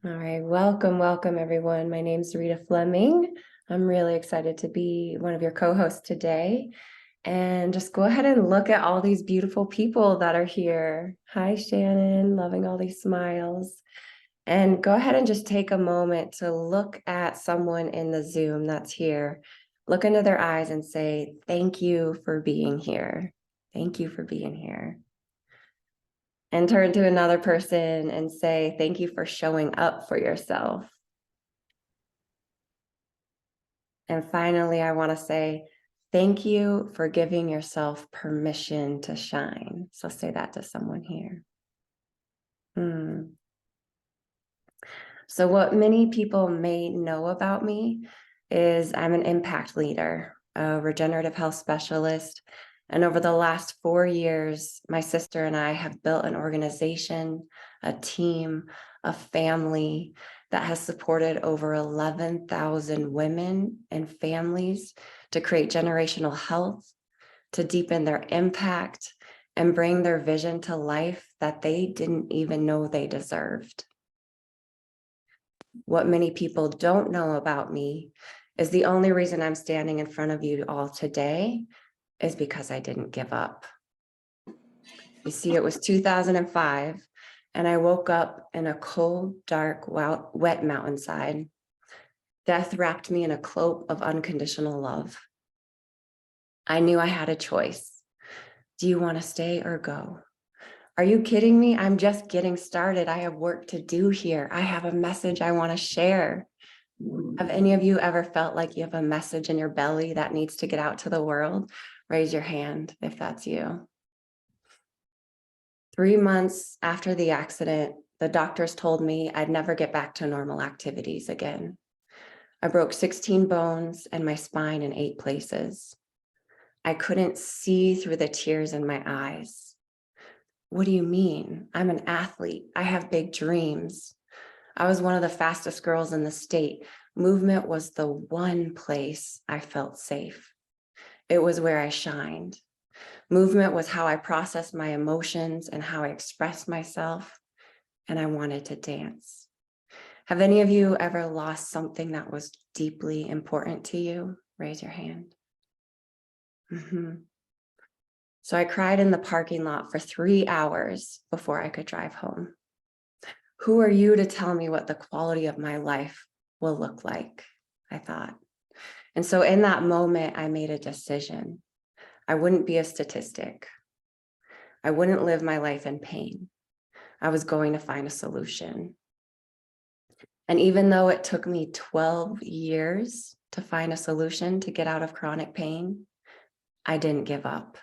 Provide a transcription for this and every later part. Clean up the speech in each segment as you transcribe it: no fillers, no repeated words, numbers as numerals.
All right, welcome everyone. My name is Rita Fleming. I'm really excited to be one of your co-hosts today. And just go ahead and look at all these beautiful people that are here. Hi, Shannon, loving all these smiles. And go ahead and just take a moment to look at someone in the Zoom that's here. Look into their eyes and say, thank you for being here. Thank you for being here. And turn to another person and say, thank you for showing up for yourself. And finally, I want to say, thank you for giving yourself permission to shine. So say that to someone here. So what many people may know about me is I'm an impact leader, a regenerative health specialist. And over the last 4 years, my sister and I have built an organization, a team, a family that has supported over 11,000 women and families to create generational health, to deepen their impact, and bring their vision to life that they didn't even know they deserved. What many people don't know about me is the only reason I'm standing in front of you all today is because I didn't give up. You see, it was 2005, and I woke up in a cold, dark, wet mountainside. Death wrapped me in a cloak of unconditional love. I knew I had a choice. Do you want to stay or go? Are you kidding me? I'm just getting started. I have work to do here. I have a message I want to share. Have any of you ever felt like you have a message in your belly that needs to get out to the world? Raise your hand if that's you. 3 months after the accident, the doctors told me I'd never get back to normal activities again. I broke 16 bones and my spine in 8 places. I couldn't see through the tears in my eyes. What do you mean? I'm an athlete. I have big dreams. I was one of the fastest girls in the state. Movement was the one place I felt safe. It was where I shined. Movement was how I processed my emotions and how I expressed myself, and I wanted to dance. Have any of you ever lost something that was deeply important to you? Raise your hand. So I cried in the parking lot for 3 hours before I could drive home. Who are you to tell me what the quality of my life will look like? I thought. And so in that moment, I made a decision. I wouldn't be a statistic. I wouldn't live my life in pain. I was going to find a solution. And even though it took me 12 years to find a solution to get out of chronic pain, I didn't give up.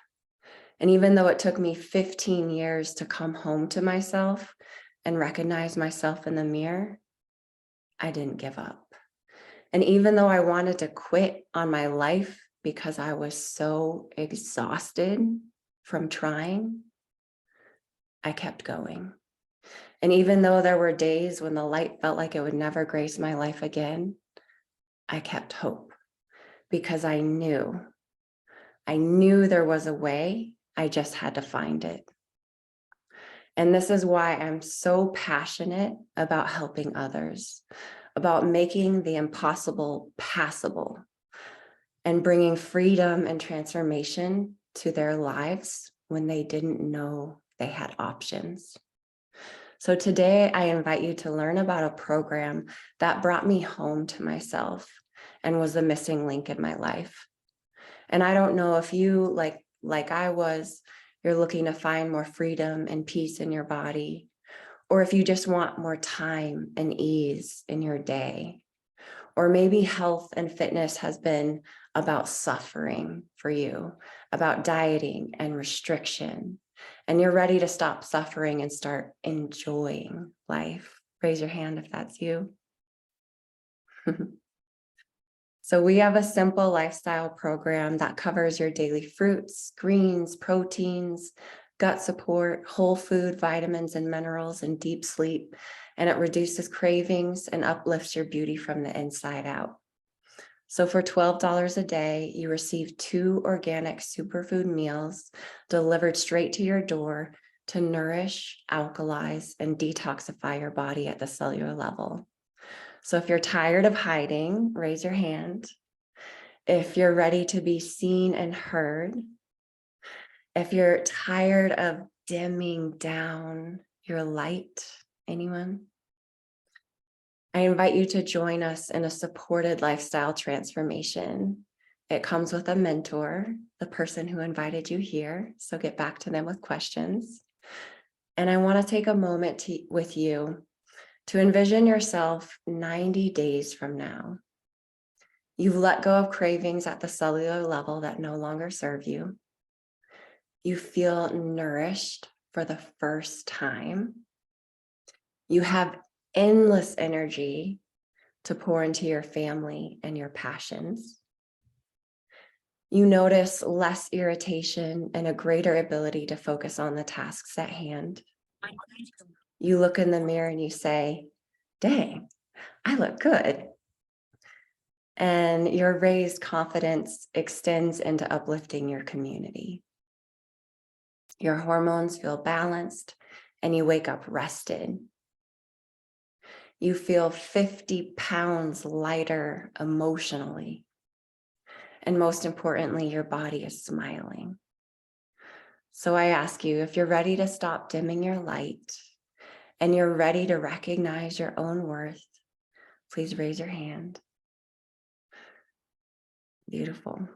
And even though it took me 15 years to come home to myself and recognize myself in the mirror, I didn't give up. And even though I wanted to quit on my life because I was so exhausted from trying, I kept going. And even though there were days when the light felt like it would never grace my life again, I kept hope because I knew there was a way. I just had to find it. And this is why I'm so passionate about helping others, about making the impossible passable and bringing freedom and transformation to their lives when they didn't know they had options. So today I invite you to learn about a program that brought me home to myself and was the missing link in my life. And I don't know if you, like I was, you're looking to find more freedom and peace in your body, or if you just want more time and ease in your day. Or maybe health and fitness has been about suffering for you, about dieting and restriction, and you're ready to stop suffering and start enjoying life. Raise your hand if that's you. So we have a simple lifestyle program that covers your daily fruits, greens, proteins, gut support, whole food, vitamins and minerals, and deep sleep. And it reduces cravings and uplifts your beauty from the inside out. So for $12 a day, you receive 2 organic superfood meals delivered straight to your door to nourish, alkalize, and detoxify your body at the cellular level. So if you're tired of hiding, raise your hand. If you're ready to be seen and heard, if you're tired of dimming down your light, anyone? I invite you to join us in a supported lifestyle transformation. It comes with a mentor, the person who invited you here. So get back to them with questions. And I want to take a moment with you to envision yourself 90 days from now. You've let go of cravings at the cellular level that no longer serve you. You feel nourished for the first time. You have endless energy to pour into your family and your passions. You notice less irritation and a greater ability to focus on the tasks at hand. You look in the mirror and you say, dang, I look good. And your raised confidence extends into uplifting your community. Your hormones feel balanced and you wake up rested. You feel 50 pounds lighter emotionally. And most importantly, your body is smiling. So I ask you, if you're ready to stop dimming your light and you're ready to recognize your own worth, please raise your hand. Beautiful.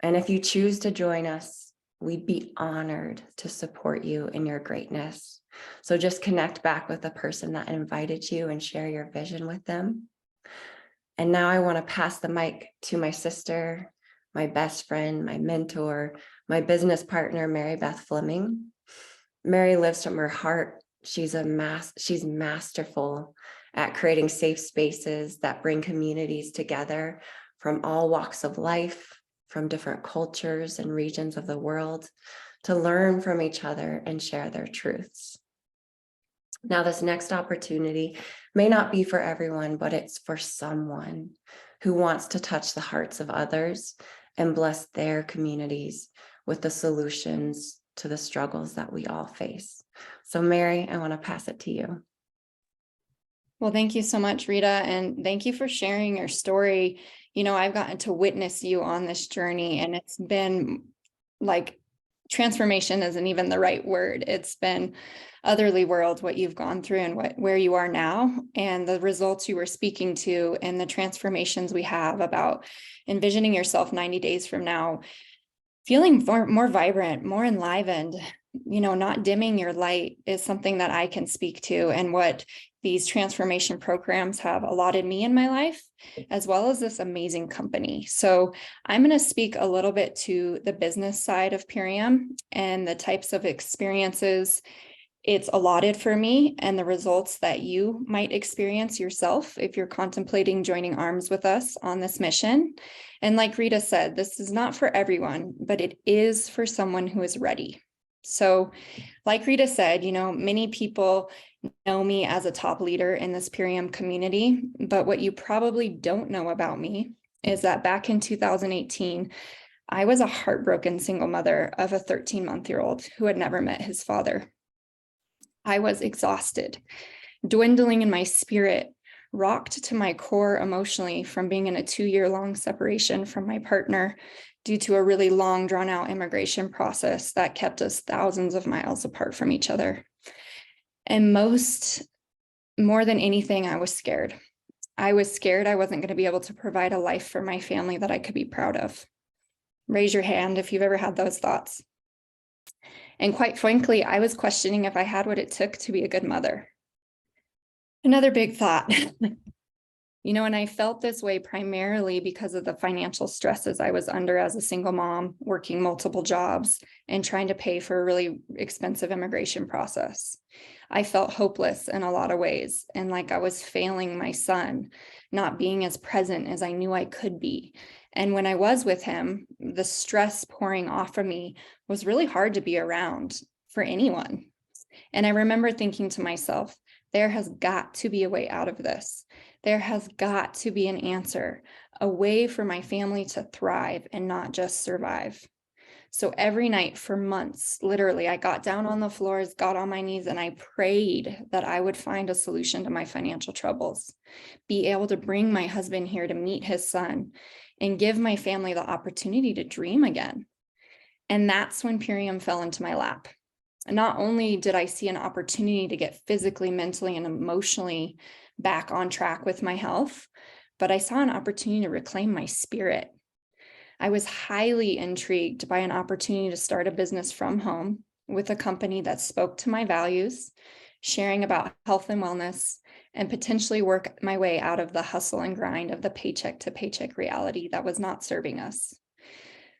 And if you choose to join us, we'd be honored to support you in your greatness. So just connect back with the person that invited you and share your vision with them. And now I want to pass the mic to my sister, my best friend, my mentor, my business partner, Mary Beth Fleming. Mary lives from her heart. She's masterful at creating safe spaces that bring communities together from all walks of life, from different cultures and regions of the world, to learn from each other and share their truths. Now, this next opportunity may not be for everyone, but it's for someone who wants to touch the hearts of others and bless their communities with the solutions to the struggles that we all face. So Mary, I want to pass it to you. Well, thank you so much, Rita, and thank you for sharing your story. You know, I've gotten to witness you on this journey, and it's been like transformation isn't even the right word. It's been otherly world what you've gone through and where you are now, and the results you were speaking to, and the transformations we have about envisioning yourself 90 days from now, feeling more vibrant, more enlivened, you know, not dimming your light is something that I can speak to, and what these transformation programs have allotted me in my life, as well as this amazing company. So I'm going to speak a little bit to the business side of Purium and the types of experiences it's allotted for me and the results that you might experience yourself if you're contemplating joining arms with us on this mission. And like Rita said, this is not for everyone, but it is for someone who is ready. So like Rita said, you know, many people know me as a top leader in this Purium community, but what you probably don't know about me is that back in 2018, I was a heartbroken single mother of a 13-month-old who had never met his father. I was exhausted, dwindling in my spirit, rocked to my core emotionally from being in a 2-year-long separation from my partner due to a really long, drawn-out immigration process that kept us thousands of miles apart from each other. And more than anything, I was scared. I was scared I wasn't going to be able to provide a life for my family that I could be proud of. Raise your hand if you've ever had those thoughts. And quite frankly, I was questioning if I had what it took to be a good mother. Another big thought. You know, and I felt this way primarily because of the financial stresses I was under as a single mom, working multiple jobs and trying to pay for a really expensive immigration process. I felt hopeless in a lot of ways, and like I was failing my son, not being as present as I knew I could be. And when I was with him, the stress pouring off of me was really hard to be around for anyone. And I remember thinking to myself, there has got to be a way out of this. There has got to be an answer, a way for my family to thrive and not just survive. So every night for months, literally, I got down on the floors, got on my knees, and I prayed that I would find a solution to my financial troubles, be able to bring my husband here to meet his son, and give my family the opportunity to dream again. And that's when Purium fell into my lap. And not only did I see an opportunity to get physically, mentally, and emotionally back on track with my health, but I saw an opportunity to reclaim my spirit. I was highly intrigued by an opportunity to start a business from home with a company that spoke to my values, sharing about health and wellness, and potentially work my way out of the hustle and grind of the paycheck to paycheck reality that was not serving us.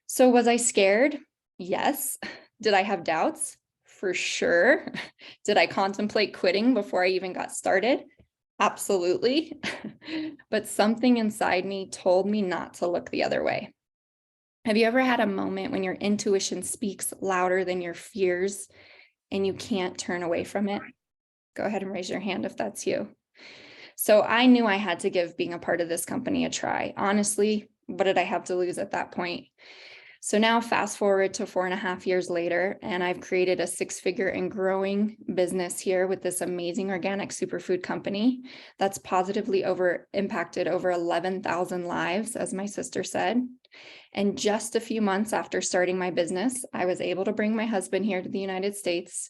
So was I scared? Yes. Did I have doubts? For sure. Did I contemplate quitting before I even got started? Absolutely. But something inside me told me not to look the other way. Have you ever had a moment when your intuition speaks louder than your fears and you can't turn away from it? Go ahead and raise your hand if that's you. So I knew I had to give being a part of this company a try. Honestly, what did I have to lose at that point? So now fast forward to 4.5 years later, and I've created a 6-figure and growing business here with this amazing organic superfood company that's positively impacted over 11,000 lives, as my sister said. And just a few months after starting my business, I was able to bring my husband here to the United States.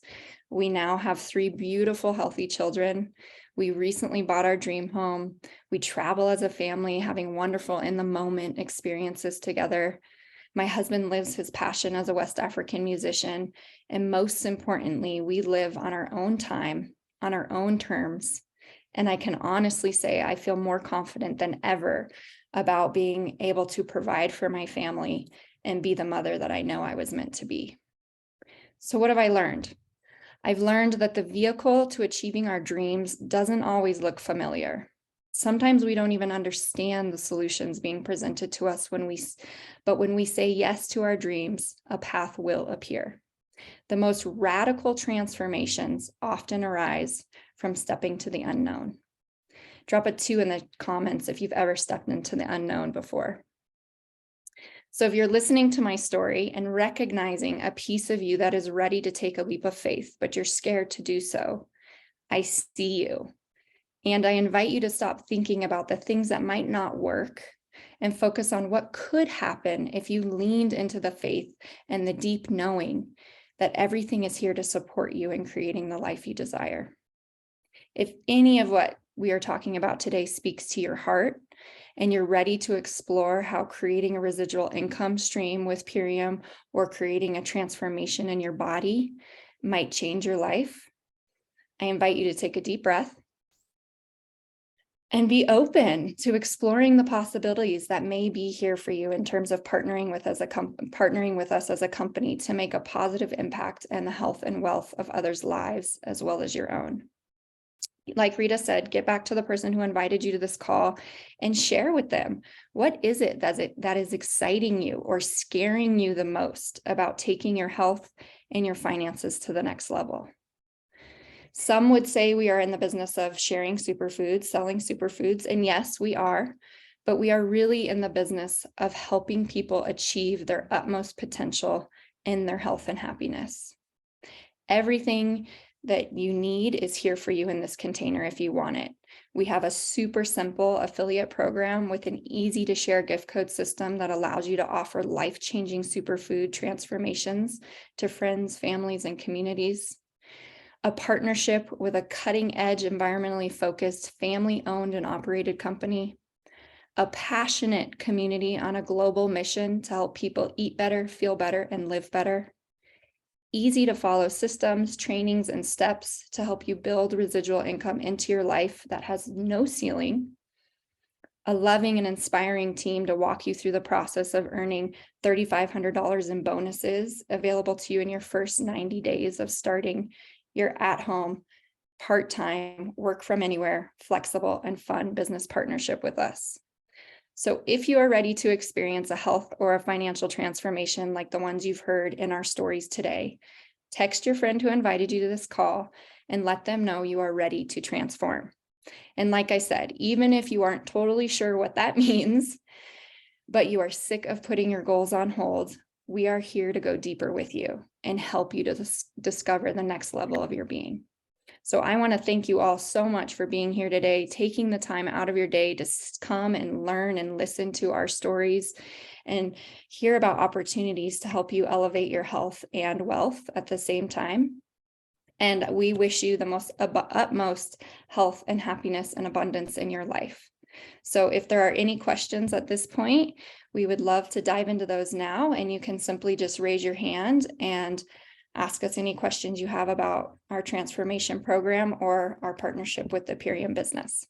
We now have 3 beautiful, healthy children. We recently bought our dream home. We travel as a family, having wonderful in the moment experiences together. My husband lives his passion as a West African musician. And most importantly, we live on our own time, on our own terms. And I can honestly say I feel more confident than ever about being able to provide for my family and be the mother that I know I was meant to be. So what have I learned? I've learned that the vehicle to achieving our dreams doesn't always look familiar. Sometimes we don't even understand the solutions being presented to us but when we say yes to our dreams, a path will appear. The most radical transformations often arise from stepping to the unknown. Drop a 2 in the comments if you've ever stepped into the unknown before. So if you're listening to my story and recognizing a piece of you that is ready to take a leap of faith, but you're scared to do so, I see you. And I invite you to stop thinking about the things that might not work and focus on what could happen if you leaned into the faith and the deep knowing that everything is here to support you in creating the life you desire. If any of what we are talking about today speaks to your heart and you're ready to explore how creating a residual income stream with Purium or creating a transformation in your body might change your life, I invite you to take a deep breath and be open to exploring the possibilities that may be here for you in terms of partnering with us as a company to make a positive impact in the health and wealth of others' lives as well as your own. Like Rita said, get back to the person who invited you to this call and share with them. What is it that is exciting you or scaring you the most about taking your health and your finances to the next level? Some would say we are in the business of sharing superfoods, selling superfoods, and yes, we are, but we are really in the business of helping people achieve their utmost potential in their health and happiness. Everything that you need is here for you in this container if you want it. We have a super simple affiliate program with an easy to share gift code system that allows you to offer life-changing superfood transformations to friends, families, and communities. A partnership with a cutting-edge, environmentally focused, family-owned and operated company. A passionate community on a global mission to help people eat better, feel better, and live better. Easy to follow systems, trainings, and steps to help you build residual income into your life that has no ceiling. A loving and inspiring team to walk you through the process of earning $3,500 in bonuses available to you in your first 90 days of starting your at-home, part-time, work from anywhere, flexible, and fun business partnership with us. So if you are ready to experience a health or a financial transformation like the ones you've heard in our stories today, text your friend who invited you to this call and let them know you are ready to transform. And like I said, even if you aren't totally sure what that means, but you are sick of putting your goals on hold, we are here to go deeper with you and help you to discover the next level of your being. So I want to thank you all so much for being here today, taking the time out of your day to come and learn and listen to our stories and hear about opportunities to help you elevate your health and wealth at the same time. And we wish you the utmost health and happiness and abundance in your life. So if there are any questions at this point, we would love to dive into those now. And you can simply just raise your hand and ask us any questions you have about our transformation program or our partnership with the Purium business.